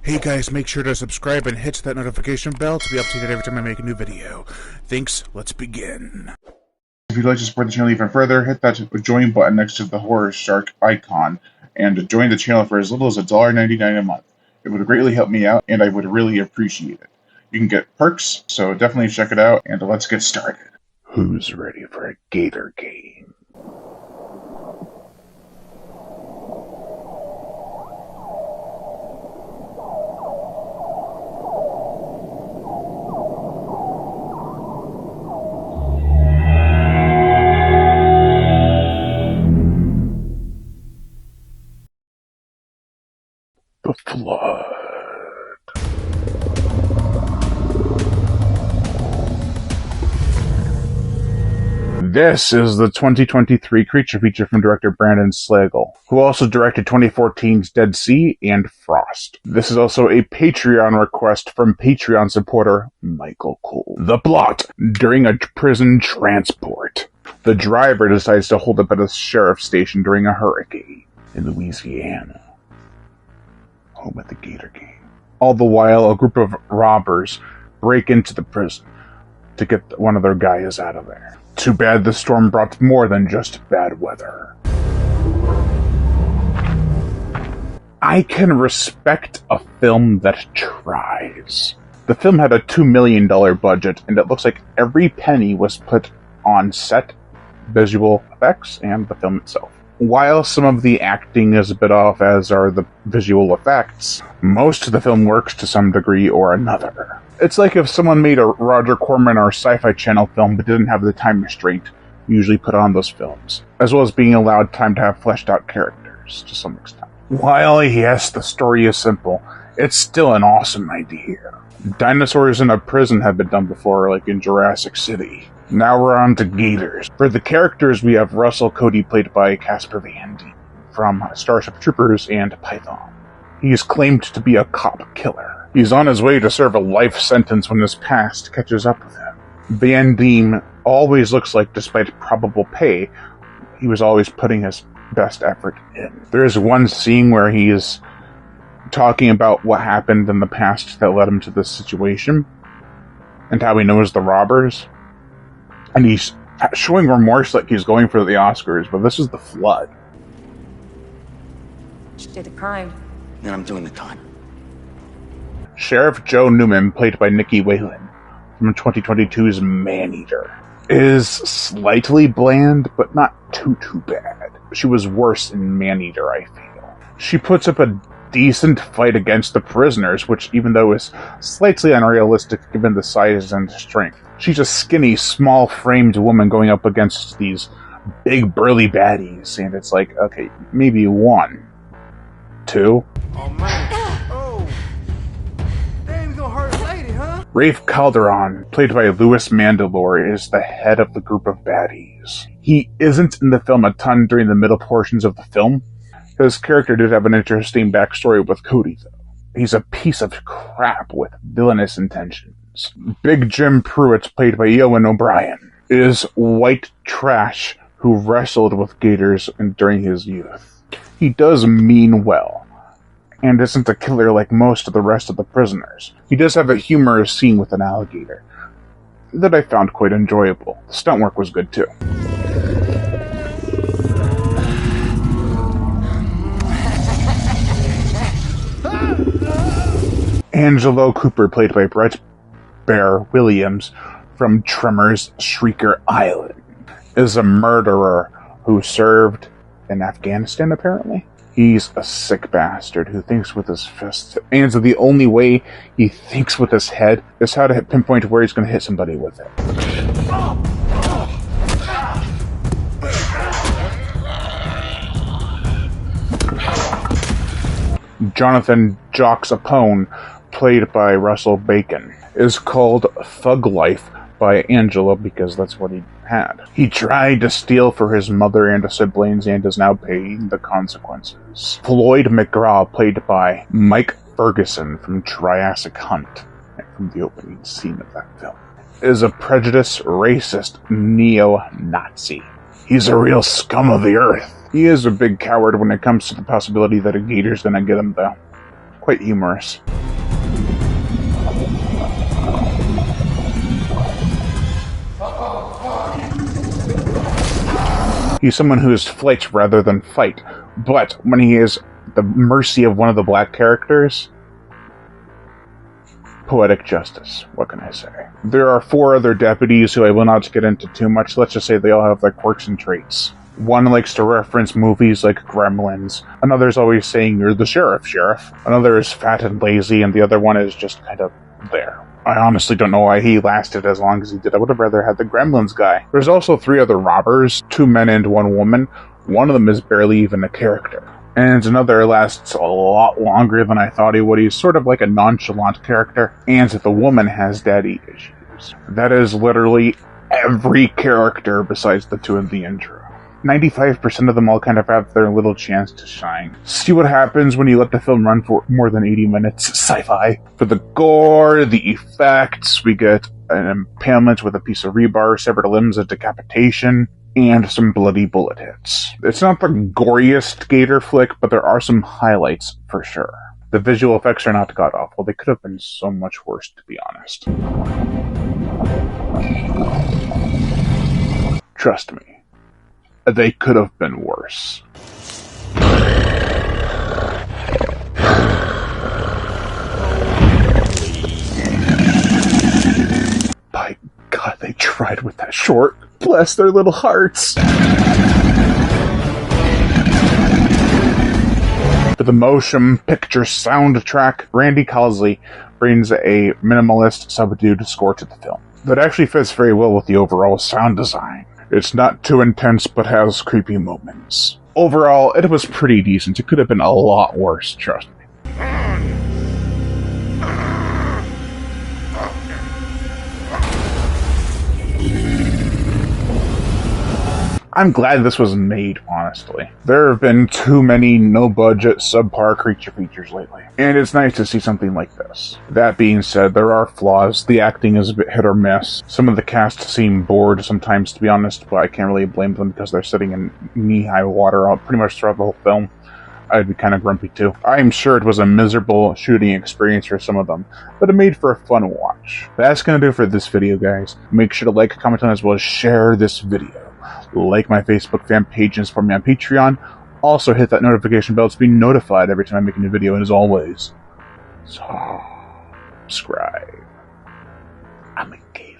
Hey guys, make sure to subscribe and hit that notification bell to be updated every time I make a new video. Thanks, let's begin. If you'd like to support the channel even further, hit that join button next to the horror shark icon and join the channel for as little as $1.99 a month. It would greatly help me out and I would really appreciate it. You can get perks, so definitely check it out and let's get started. Who's ready for a GATOR game? The Flood. This is the 2023 creature feature from director Brandon Slagle, who also directed 2014's Dead Sea and Frost. This is also a Patreon request from Patreon supporter Michael Cole. The plot: during a prison transport, the driver decides to hold up at a sheriff's station during a hurricane in Louisiana, home of the GATOR game. All the while, a group of robbers break into the prison to get one of their guys out of there. Too bad the storm brought more than just bad weather. I can respect a film that tries. The film had a $2 million budget, and it looks like every penny was put on set, visual effects, and the film itself. While some of the acting is a bit off, as are the visual effects, most of the film works to some degree or another. It's like if someone made a Roger Corman or Sci-Fi Channel film but didn't have the time restraint usually put on those films, as well as being allowed time to have fleshed out characters to some extent. While yes, the story is simple, it's still an awesome idea. Dinosaurs in a prison have been done before, like in Jurassic City. Now we're on to gators. For the characters, we have Russell Cody, played by Casper Van Dien from Starship Troopers and Python. He is claimed to be a cop killer. He's on his way to serve a life sentence when his past catches up with him. Van Dien always looks like, despite probable pay, he was always putting his best effort in. There is one scene where he is talking about what happened in the past that led him to this situation, and how he knows the robbers. And he's showing remorse like he's going for the Oscars, but this is the Flood. She did the crime. Then I'm doing the time. Sheriff Joe Newman, played by Nikki Whalen, from 2022's Maneater, is slightly bland, but not too bad. She was worse in Maneater, I feel. She puts up a decent fight against the prisoners, which, even though is slightly unrealistic given the size and strength. She's a skinny, small-framed woman going up against these big, burly baddies, and it's like, okay, maybe 1, 2. Oh man. Oh. They ain't gonna hurt a lady, huh? Rafe Calderon, played by Louis Mandylor, is the head of the group of baddies. He isn't in the film a ton during the middle portions of the film. His character did have an interesting backstory with Cody, though. He's a piece of crap with villainous intentions. Big Jim Pruitt, played by Eoin O'Brien, is white trash who wrestled with gators during his youth. He does mean well, and isn't a killer like most of the rest of the prisoners. He does have a humorous scene with an alligator that I found quite enjoyable. The stunt work was good too. Angelo Cooper, played by Brett Bear Williams from Tremors' Shrieker Island, is a murderer who served in Afghanistan, apparently. He's a sick bastard who thinks with his fists, and so the only way he thinks with his head is how to pinpoint where he's going to hit somebody with it. Jonathan Jocks Apone, played by Russell Bacon, is called Thug Life by Angela because that's what he had. He tried to steal for his mother and siblings and is now paying the consequences. Floyd McGraw, played by Mike Ferguson from Triassic Hunt, from the opening scene of that film, is a prejudiced, racist neo-Nazi. He's a real scum of the earth. He is a big coward when it comes to the possibility that a gator's gonna get him, though. Quite humorous. He's someone who is flight rather than fight, but when he is at the mercy of one of the black characters, poetic justice. What can I say? There are 4 other deputies who I will not get into too much. Let's just say they all have their quirks and traits. One likes to reference movies like Gremlins. Another's always saying, "You're the sheriff, sheriff." Another is fat and lazy, and the other one is just kind of there. I honestly don't know why he lasted as long as he did. I would have rather had the Gremlins guy. There's also 3 other robbers, 2 men and 1 woman. One of them is barely even a character. And another lasts a lot longer than I thought he would. He's sort of like a nonchalant character. And the woman has daddy issues. That is literally every character besides the 2 in the intro. 95% of them all kind of have their little chance to shine. See what happens when you let the film run for more than 80 minutes. Sci-fi. For the gore, the effects, we get an impalement with a piece of rebar, severed limbs, a decapitation, and some bloody bullet hits. It's not the goriest Gator flick, but there are some highlights for sure. The visual effects are not god-awful. They could have been so much worse, to be honest. Trust me. They could have been worse. By God, they tried with that short. Bless their little hearts. For the motion picture soundtrack, Randy Calsley brings a minimalist, subdued score to the film that actually fits very well with the overall sound design. It's not too intense, but has creepy moments. Overall, it was pretty decent. It could have been a lot worse, trust me. I'm glad this was made, honestly. There have been too many no-budget, subpar creature features lately, and it's nice to see something like this. That being said, there are flaws. The acting is a bit hit or miss. Some of the cast seem bored sometimes, to be honest, but I can't really blame them because they're sitting in knee-high water pretty much throughout the whole film. I'd be kind of grumpy too. I'm sure it was a miserable shooting experience for some of them, but it made for a fun watch. That's gonna do it for this video, guys. Make sure to like, comment on, as well as share this video. Like my Facebook fan page and support me on Patreon. Also hit that notification bell to be notified every time I make a new video, and as always, subscribe. I'm a gator.